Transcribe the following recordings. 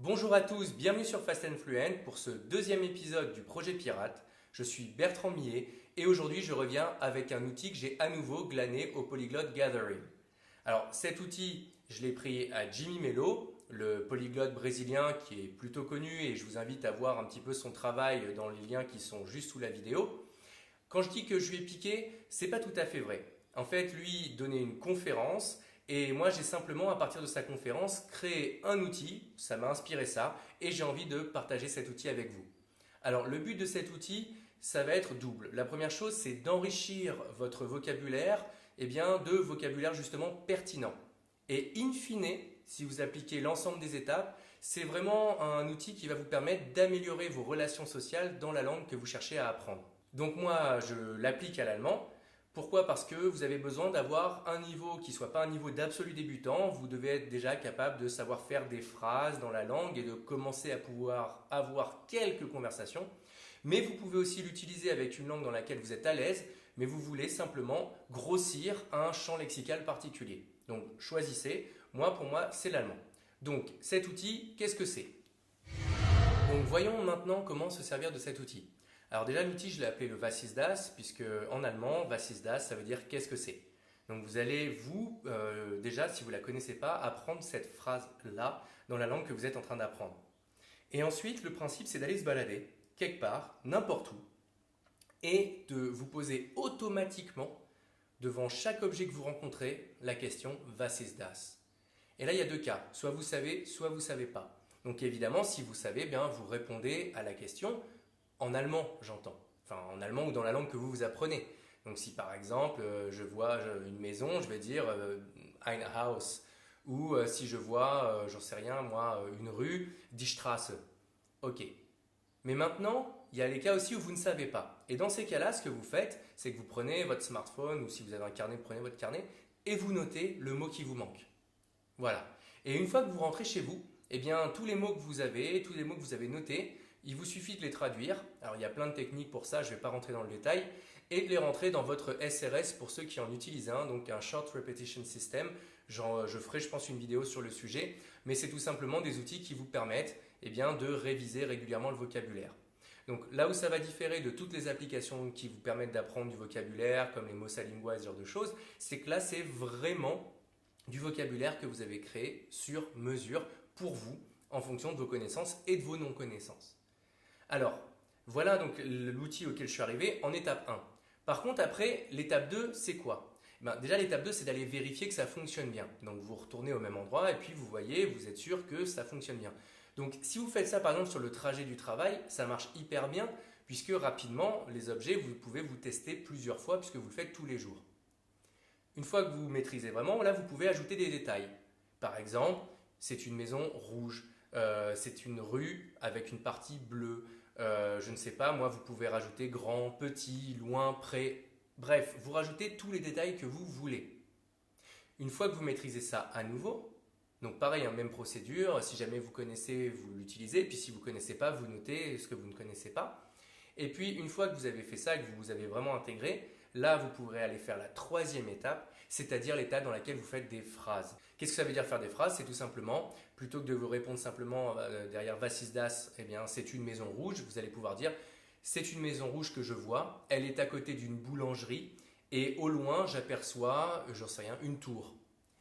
Bonjour à tous, bienvenue sur Fast and Fluent pour ce deuxième épisode du projet Pirate. Je suis Bertrand Millet et aujourd'hui je reviens avec un outil que j'ai à nouveau glané au Polyglot Gathering. Alors cet outil, je l'ai pris à Jimmy Melo, le polyglotte brésilien qui est plutôt connu et je vous invite à voir un petit peu son travail dans les liens qui sont juste sous la vidéo. Quand je dis que je lui ai piqué, c'est pas tout à fait vrai. En fait, lui donnait une conférence et moi j'ai simplement, à partir de sa conférence, créé un outil, ça m'a inspiré ça, et j'ai envie de partager cet outil avec vous. Alors le but de cet outil, ça va être double. La première chose, c'est d'enrichir votre vocabulaire, de vocabulaire justement pertinent. Et in fine, si vous appliquez l'ensemble des étapes, c'est vraiment un outil qui va vous permettre d'améliorer vos relations sociales dans la langue que vous cherchez à apprendre. Donc moi, je l'applique à l'allemand. Pourquoi? Parce que vous avez besoin d'avoir un niveau qui ne soit pas un niveau d'absolu débutant. Vous devez être déjà capable de savoir faire des phrases dans la langue et de commencer à pouvoir avoir quelques conversations. Mais vous pouvez aussi l'utiliser avec une langue dans laquelle vous êtes à l'aise, mais vous voulez simplement grossir un champ lexical particulier. Donc choisissez. Pour moi, c'est l'allemand. Donc cet outil, qu'est-ce que c'est? Donc voyons maintenant comment se servir de cet outil. Alors déjà l'outil je l'ai appelé le Was ist das puisque en allemand Was ist das ça veut dire qu'est-ce que c'est. Donc vous allez déjà si vous ne la connaissez pas apprendre cette phrase là dans la langue que vous êtes en train d'apprendre. Et ensuite le principe c'est d'aller se balader quelque part, n'importe où et de vous poser automatiquement devant chaque objet que vous rencontrez la question Was ist das. Et là il y a deux cas, soit vous savez pas. Donc évidemment si vous savez vous répondez à la question en allemand, j'entends. Enfin, en allemand ou dans la langue que vous apprenez. Donc, si par exemple, je vois une maison, je vais dire ein Haus. Ou si je vois, j'en sais rien, moi, une rue, die Straße. Ok. Mais maintenant, il y a les cas aussi où vous ne savez pas. Et dans ces cas-là, ce que vous faites, c'est que vous prenez votre smartphone ou si vous avez un carnet, vous prenez votre carnet et vous notez le mot qui vous manque. Voilà. Et une fois que vous rentrez chez vous, tous les mots que vous avez, tous les mots que vous avez notés, il vous suffit de les traduire. Alors il y a plein de techniques pour ça, je ne vais pas rentrer dans le détail, et de les rentrer dans votre SRS pour ceux qui en utilisent un, donc un Short Repetition System. Je ferai, je pense, une vidéo sur le sujet, mais c'est tout simplement des outils qui vous permettent de réviser régulièrement le vocabulaire. Donc là où ça va différer de toutes les applications qui vous permettent d'apprendre du vocabulaire, comme les Mosa Lingua et ce genre de choses, c'est que là c'est vraiment du vocabulaire que vous avez créé sur mesure pour vous, en fonction de vos connaissances et de vos non-connaissances. Alors, voilà donc l'outil auquel je suis arrivé en étape 1. Par contre, après, l'étape 2, c'est quoi? Déjà, l'étape 2, c'est d'aller vérifier que ça fonctionne bien. Donc, vous retournez au même endroit et puis vous voyez, vous êtes sûr que ça fonctionne bien. Donc, si vous faites ça, par exemple, sur le trajet du travail, ça marche hyper bien puisque rapidement, les objets, vous pouvez vous tester plusieurs fois puisque vous le faites tous les jours. Une fois que vous maîtrisez vraiment, là, vous pouvez ajouter des détails. Par exemple, c'est une maison rouge, c'est une rue avec une partie bleue. Je ne sais pas, moi, vous pouvez rajouter grand, petit, loin, près. Bref, vous rajoutez tous les détails que vous voulez. Une fois que vous maîtrisez ça à nouveau, donc pareil, même procédure, si jamais vous connaissez, vous l'utilisez, puis si vous ne connaissez pas, vous notez ce que vous ne connaissez pas. Et puis, une fois que vous avez fait ça, que vous avez vraiment intégré, là, vous pourrez aller faire la troisième étape, c'est-à-dire l'étape dans laquelle vous faites des phrases. Qu'est-ce que ça veut dire faire des phrases? C'est tout simplement, plutôt que de vous répondre simplement derrière Was ist das, c'est une maison rouge, vous allez pouvoir dire c'est une maison rouge que je vois, elle est à côté d'une boulangerie et au loin j'aperçois, j'en sais rien, une tour.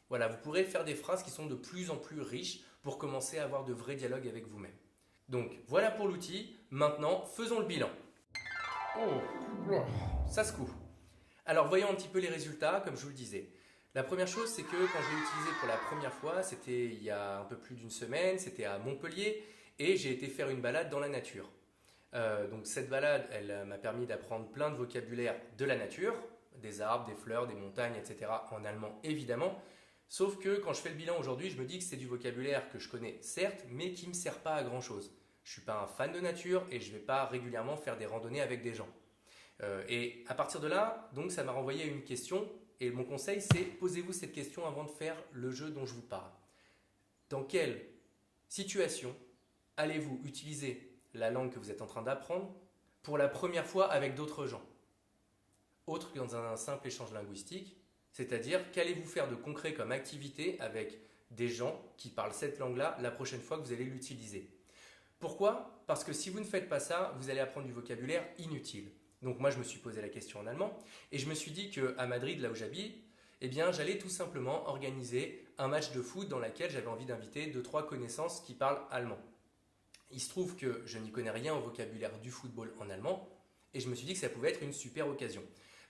Voilà, vous pourrez faire des phrases qui sont de plus en plus riches pour commencer à avoir de vrais dialogues avec vous-même. Donc voilà pour l'outil, maintenant faisons le bilan. Oh, ça secoue. Alors voyons un petit peu les résultats, comme je vous le disais. La première chose, c'est que quand je l'ai utilisé pour la première fois, c'était il y a un peu plus d'une semaine, c'était à Montpellier, et j'ai été faire une balade dans la nature. Donc cette balade, elle m'a permis d'apprendre plein de vocabulaire de la nature, des arbres, des fleurs, des montagnes, etc. en allemand évidemment. Sauf que quand je fais le bilan aujourd'hui, je me dis que c'est du vocabulaire que je connais certes, mais qui ne me sert pas à grand chose. Je ne suis pas un fan de nature et je ne vais pas régulièrement faire des randonnées avec des gens. Et à partir de là, donc ça m'a renvoyé à une question. Et mon conseil, c'est posez-vous cette question avant de faire le jeu dont je vous parle. Dans quelle situation allez-vous utiliser la langue que vous êtes en train d'apprendre pour la première fois avec d'autres gens? Autre que dans un simple échange linguistique, c'est-à-dire qu'allez-vous faire de concret comme activité avec des gens qui parlent cette langue-là la prochaine fois que vous allez l'utiliser. Pourquoi? Parce que si vous ne faites pas ça, vous allez apprendre du vocabulaire inutile. Donc moi, je me suis posé la question en allemand et je me suis dit qu'à Madrid, là où j'habite, eh bien, j'allais tout simplement organiser un match de foot dans lequel j'avais envie d'inviter 2-3 connaissances qui parlent allemand. Il se trouve que je n'y connais rien au vocabulaire du football en allemand et je me suis dit que ça pouvait être une super occasion.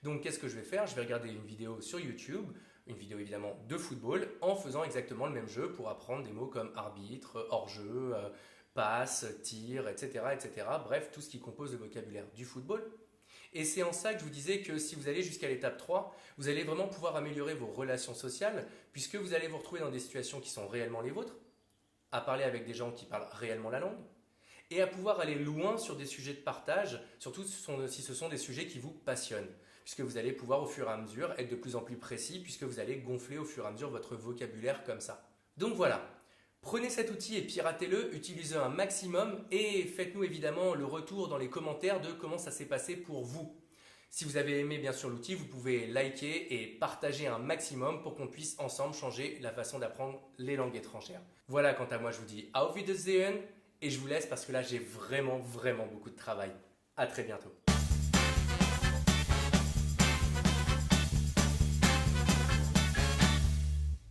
Donc qu'est-ce que je vais faire? Je vais regarder une vidéo sur YouTube, une vidéo évidemment de football, en faisant exactement le même jeu pour apprendre des mots comme arbitre, hors-jeu, passe, tir, etc., etc. Bref, tout ce qui compose le vocabulaire du football. Et c'est en ça que je vous disais que si vous allez jusqu'à l'étape 3, vous allez vraiment pouvoir améliorer vos relations sociales, puisque vous allez vous retrouver dans des situations qui sont réellement les vôtres, à parler avec des gens qui parlent réellement la langue, et à pouvoir aller loin sur des sujets de partage, surtout si ce sont des sujets qui vous passionnent, puisque vous allez pouvoir au fur et à mesure être de plus en plus précis, puisque vous allez gonfler au fur et à mesure votre vocabulaire comme ça. Donc voilà, prenez cet outil et piratez-le, utilisez-le un maximum et faites-nous évidemment le retour dans les commentaires de comment ça s'est passé pour vous. Si vous avez aimé bien sûr l'outil, vous pouvez liker et partager un maximum pour qu'on puisse ensemble changer la façon d'apprendre les langues étrangères. Voilà, quant à moi je vous dis Auf Wiedersehen et je vous laisse parce que là j'ai vraiment beaucoup de travail. À très bientôt.